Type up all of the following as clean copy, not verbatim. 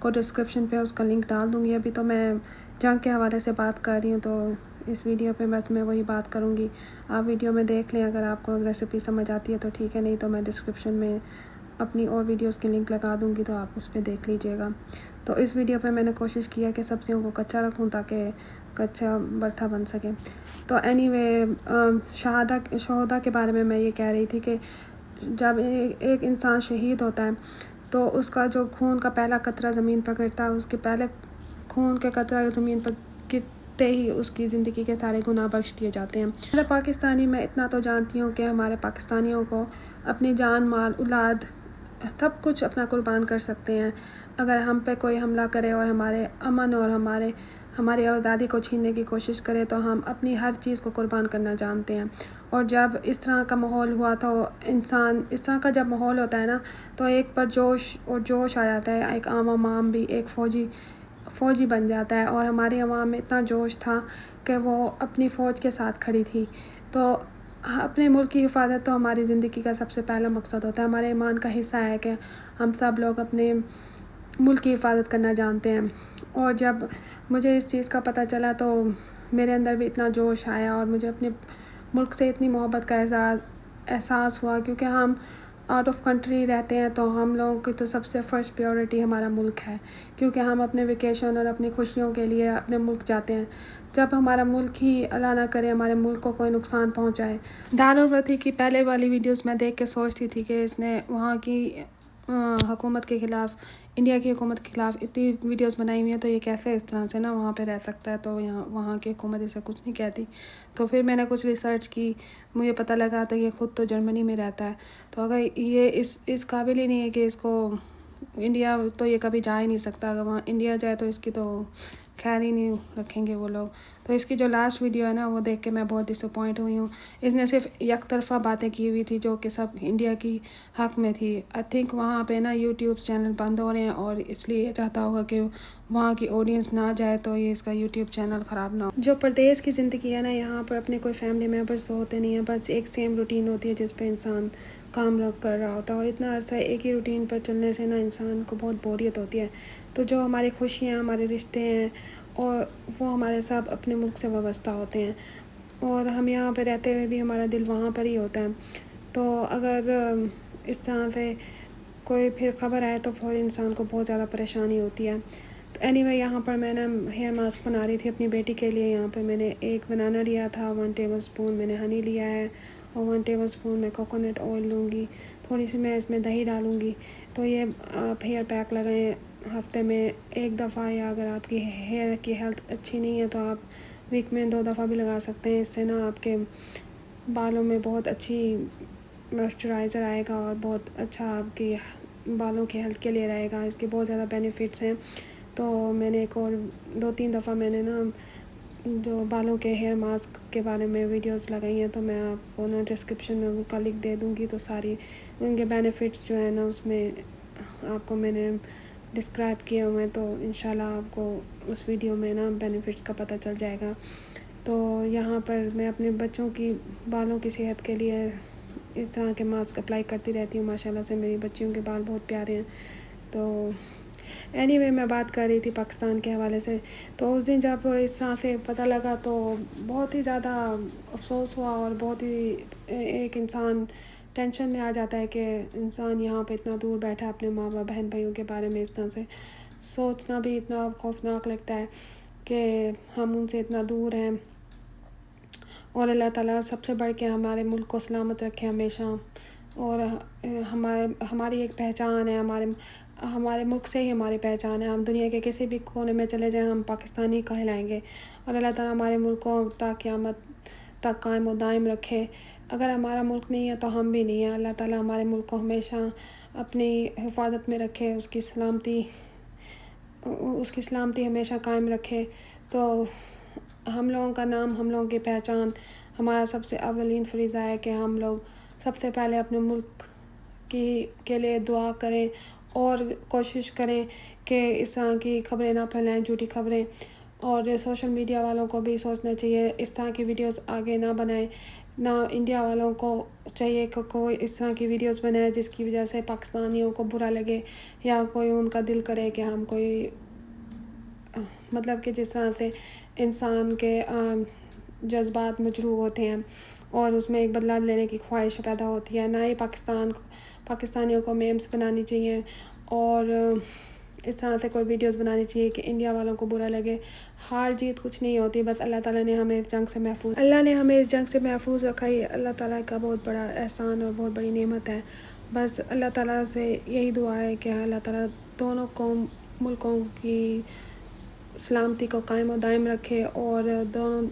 کو ڈسکرپشن پہ اس کا لنک ڈال دوں گی. ابھی تو میں جنگ کے حوالے سے بات کر رہی ہوں، تو اس ویڈیو پہ بس میں وہی بات کروں گی. آپ ویڈیو میں دیکھ لیں، اگر آپ کو ریسیپی سمجھ آتی ہے تو ٹھیک ہے، نہیں تو میں ڈسکرپشن میں اپنی اور ویڈیوز کی لنک لگا دوں گی، تو آپ اس پہ دیکھ لیجیے گا. تو اس ویڈیو پہ میں نے کوشش کیا کہ سبزیوں کو کچا رکھوں تاکہ کچا برتھا بن سکے. تو اینی وے شہدا کے بارے میں یہ کہہ رہی تھی کہ جب ایک انسان شہید ہوتا ہے تو اس کا جو خون کا پہلا قطرہ زمین پر گرتا ہے، اس کے پہلے خون کے قطرہ زمین پر گرتے ہی اس کی زندگی کے سارے گناہ بخش دیے جاتے ہیں. ہمارے پاکستانی میں اتنا تو جانتی ہوں کہ ہمارے پاکستانیوں کو اپنی جان مال اولاد سب کچھ اپنا قربان کر سکتے ہیں. اگر ہم پہ کوئی حملہ کرے اور ہمارے امن اور ہماری آزادی کو چھیننے کی کوشش کرے تو ہم اپنی ہر چیز کو قربان کرنا جانتے ہیں. اور جب اس طرح کا ماحول ہوا تو اس طرح کا جب ماحول ہوتا ہے نا، تو ایک پر جوش آ جاتا ہے. ایک عوام بھی ایک فوجی بن جاتا ہے. اور ہماری عوام میں اتنا جوش تھا کہ وہ اپنی فوج کے ساتھ کھڑی تھی. تو اپنے ملک کی حفاظت تو ہماری زندگی کا سب سے پہلا مقصد ہوتا ہے. ہمارے ایمان کا حصہ ہے کہ ہم سب لوگ اپنے ملک کی حفاظت کرنا جانتے ہیں. اور جب مجھے اس چیز کا پتہ چلا تو میرے اندر بھی اتنا جوش آیا اور مجھے اپنے ملک سے اتنی محبت کا احساس ہوا، کیونکہ ہم آؤٹ آف کنٹری رہتے ہیں تو ہم لوگوں کی تو سب سے فرسٹ پریورٹی ہمارا ملک ہے، کیونکہ ہم اپنے ویکیشن اور اپنی خوشیوں کے لیے اپنے ملک جاتے ہیں. جب ہمارا ملک ہی اللہ نہ کرے ہمارے ملک کو کوئی نقصان پہنچائے. دارالوتی کی پہلے والی ویڈیوز میں دیکھ کے سوچتی تھی کہ اس نے وہاں کی حکومت کے خلاف، انڈیا کی حکومت کے خلاف اتنی ویڈیوز بنائی ہوئی ہیں، تو یہ کیسے اس طرح سے نا وہاں پہ رہ سکتا ہے. تو وہاں کی حکومت اسے کچھ نہیں کہتی. تو پھر میں نے کچھ ریسرچ کی، مجھے پتہ لگا تو یہ خود تو جرمنی میں رہتا ہے. تو اگر یہ اس قابل ہی نہیں ہے کہ اس کو انڈیا، تو یہ کبھی جا ہی نہیں سکتا. اگر وہاں انڈیا جائے تو اس کی تو خیر ہی نہیں رکھیں گے وہ لوگ. تو اس کی جو لاسٹ ویڈیو ہے نا، وہ دیکھ کے میں بہت ڈس اپوائنٹ ہوئی ہوں. اس نے صرف یک طرفہ باتیں کی ہوئی تھی جو کہ سب انڈیا کی حق میں تھی. آئی تھنک وہاں پہ نا یوٹیوب چینل بند ہو رہے ہیں، اور اس لیے یہ چاہتا ہوگا کہ وہاں کی آڈینس نہ جائے تو یہ اس کا یوٹیوب چینل خراب نہ ہو. جو پردیس کی زندگی ہے نا، یہاں پر اپنے کوئی فیملی ممبرس تو ہوتے نہیں ہیں، بس ایک سیم روٹین ہوتی ہے جس پہ انسان کام کر رہا ہوتا ہے. اور اتنا عرصہ ایک ہی روٹین پر چلنے سے نا انسان کو بہت بوریت ہوتی ہے. تو جو ہماری خوشیاں، ہمارے رشتے ہیں، اور وہ ہمارے سب اپنے ملک سے وابستہ ہوتے ہیں. اور ہم یہاں پہ رہتے ہوئے بھی ہمارا دل وہاں پر ہی ہوتا ہے. تو اگر اس طرح سے کوئی پھر خبر آئے تو پھر انسان کو بہت زیادہ پریشانی ہوتی ہے. تو اینی وے یہاں پر میں نے ہیئر ماسک بنا رہی تھی اپنی بیٹی کے لیے. یہاں پہ میں نے ایک بنانا لیا تھا، 1 ٹیبل اسپون میں نے ہنی لیا ہے، اور 1 ٹیبل اسپون میں کوکونٹ آئل لوں گی. تھوڑی سی میں اس میں دہی ڈالوں گی. تو یہ آپ ہیئر پیک لگائیں ہفتے میں 1 دفعہ، یا اگر آپ کی ہیئر کی ہیلتھ اچھی نہیں ہے تو آپ ویک میں 2 دفعہ بھی لگا سکتے ہیں. اس سے نا آپ کے بالوں میں بہت اچھی موئسچرائزر آئے گا اور بہت اچھا آپ کی بالوں کی ہیلتھ کے لیے رہے گا. اس کے بہت زیادہ بینیفٹس ہیں. تو میں نے ایک اور 2-3 دفعہ میں نے نا جو بالوں کے ہیئر ماسک کے بارے میں ویڈیوز لگائی ہیں، تو میں آپ کو نا ڈسکرپشن میں ان کا لنک دے دوں گی. تو ساری ان کے بینیفٹس جو ہے نا اس میں آپ کو میں نے ڈسکرائب کیے ہوئے ہیں. تو انشاءاللہ آپ کو اس ویڈیو میں نا بینیفٹس کا پتہ چل جائے گا. تو یہاں پر میں اپنے بچوں کی بالوں کی صحت کے لیے اس طرح کے ماسک اپلائی کرتی رہتی ہوں. ماشاءاللہ سے میری بچیوں کے بال بہت پیارے ہیں. تو اینی وے میں بات کر رہی تھی پاکستان کے حوالے سے. تو اس دن جب اس طرح سے پتہ لگا تو بہت ہی زیادہ افسوس ہوا، اور بہت ہی ایک انسان ٹینشن میں آ جاتا ہے کہ انسان یہاں پہ اتنا دور بیٹھا اپنے ماں باپ بہن بھائیوں کے بارے میں. اس طرح سے سوچنا بھی اتنا خوفناک لگتا ہے کہ ہم ان سے اتنا دور ہیں. اور اللہ تعالیٰ سب سے بڑھ کے ہمارے ملک کو سلامت رکھے ہمیشہ. اور ہماری ایک پہچان ہے، ہمارے ملک سے ہی ہماری پہچان ہے. ہم دنیا کے کسی بھی کونے میں چلے جائیں ہم پاکستانی کہلائیں گے. اور اللہ تعالیٰ ہمارے ملک کو تا قیامت تک قائم و دائم رکھے. اگر ہمارا ملک نہیں ہے تو ہم بھی نہیں ہیں. اللہ تعالیٰ ہمارے ملک کو ہمیشہ اپنی حفاظت میں رکھے، اس کی سلامتی ہمیشہ قائم رکھے. تو ہم لوگوں کا نام، ہم لوگوں کی پہچان، ہمارا سب سے اولین فریضہ ہے کہ ہم لوگ سب سے پہلے اپنے ملک کے لیے دعا کریں، اور کوشش کریں کہ اس طرح کی خبریں نہ پھیلائیں، جھوٹی خبریں. اور سوشل میڈیا والوں کو بھی سوچنا چاہیے اس طرح کی ویڈیوز آگے نہ بنائیں، نہ انڈیا والوں کو چاہیے کہ کوئی اس طرح کی ویڈیوز بنائے جس کی وجہ سے پاکستانیوں کو برا لگے یا کوئی ان کا دل کرے کہ ہم کوئی مطلب کہ جس طرح سے انسان کے جذبات مجروح ہوتے ہیں اور اس میں ایک بدلہ لینے کی خواہش پیدا ہوتی ہے. نہ ہی پاکستانیوں کو میمز بنانی چاہیے اور اس طرح سے کوئی ویڈیوز بنانی چاہیے کہ انڈیا والوں کو برا لگے. ہار جیت کچھ نہیں ہوتی, بس اللہ تعالیٰ نے ہمیں اس جنگ سے محفوظ رکھا. یہ اللہ تعالیٰ کا بہت بڑا احسان اور بہت بڑی نعمت ہے. بس اللہ تعالیٰ سے یہی دعا ہے کہ اللہ تعالیٰ دونوں ملکوں کی سلامتی کو قائم و دائم رکھے اور دونوں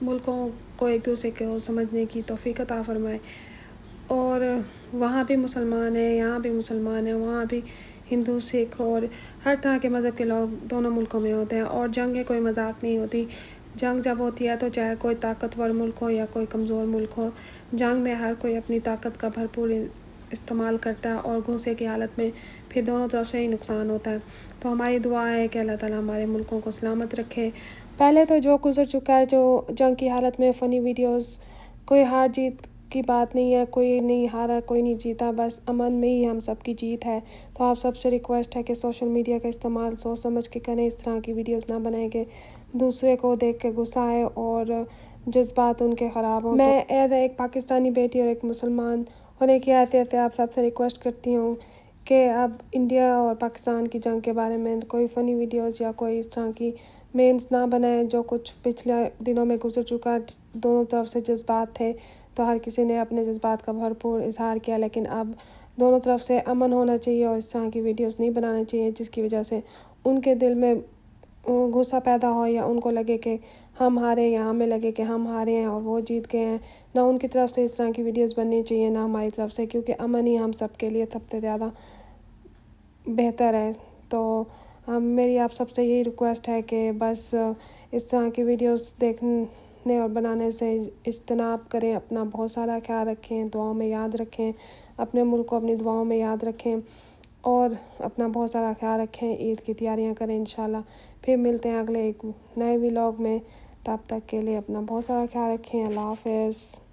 ملکوں کو ایک دوسرے کو سمجھنے کی توفیق عطا فرمائے. اور وہاں بھی مسلمان ہیں, یہاں بھی مسلمان ہیں, وہاں بھی ہندو, سکھ اور ہر طرح کے مذہب کے لوگ دونوں ملکوں میں ہوتے ہیں. اور جنگیں کوئی مذاق نہیں ہوتی. جنگ جب ہوتی ہے تو چاہے کوئی طاقتور ملک ہو یا کوئی کمزور ملک ہو, جنگ میں ہر کوئی اپنی طاقت کا بھرپور استعمال کرتا ہے اور غصے کی حالت میں پھر دونوں طرف سے ہی نقصان ہوتا ہے. تو ہماری دعا ہے کہ اللہ تعالیٰ ہمارے ملکوں کو سلامت رکھے. پہلے تو جو گزر چکا ہے, جو جنگ کی حالت میں فنی ویڈیوز, کوئی ہار جیت کی بات نہیں ہے, کوئی نہیں ہارا کوئی نہیں جیتا, بس امن میں ہی ہم سب کی جیت ہے. تو آپ سب سے ریکویسٹ ہے کہ سوشل میڈیا کا استعمال سوچ سمجھ کے کریں, اس طرح کی ویڈیوز نہ بنائیں کہ دوسرے کو دیکھ کے غصہ آئے اور جذبات ان کے خراب ہوں. میں ایز ایک پاکستانی بیٹی اور ایک مسلمان ہونے کی حیثیت سے آپ سب سے ریکویسٹ کرتی ہوں کہ اب انڈیا اور پاکستان کی جنگ کے بارے میں کوئی فنی ویڈیوز یا کوئی اس طرح کی میمز نہ بنائیں. جو کچھ پچھلے دنوں میں گزر چکا, دونوں طرف سے جذبات تھے تو ہر کسی نے اپنے جذبات کا بھرپور اظہار کیا, لیکن اب دونوں طرف سے امن ہونا چاہیے اور اس طرح کی ویڈیوز نہیں بنانا چاہیے جس کی وجہ سے ان کے دل میں غصہ پیدا ہو یا ان کو لگے کہ ہم ہارے یا ہمیں لگے کہ ہم ہارے ہیں اور وہ جیت گئے ہیں. نہ ان کی طرف سے اس طرح کی ویڈیوز بننی چاہیے, نہ ہماری طرف سے, کیونکہ امن ہی ہم سب کے لیے سب سے زیادہ بہتر ہے. تو میری آپ سب سے یہی ریکویسٹ ہے کہ بس اس طرح کی ویڈیوز دیکھنے اور بنانے سے اجتناب کریں. اپنا بہت سارا خیال رکھیں, دعاؤں میں یاد رکھیں, اپنے ملک کو اپنی دعاؤں میں یاد رکھیں اور اپنا بہت سارا خیال رکھیں. عید کی تیاریاں کریں انشاءاللہ. پھر ملتے ہیں اگلے ایک نئے ولاگ میں. تب تک کے لیے اپنا بہت سارا خیال رکھیں. اللہ حافظ.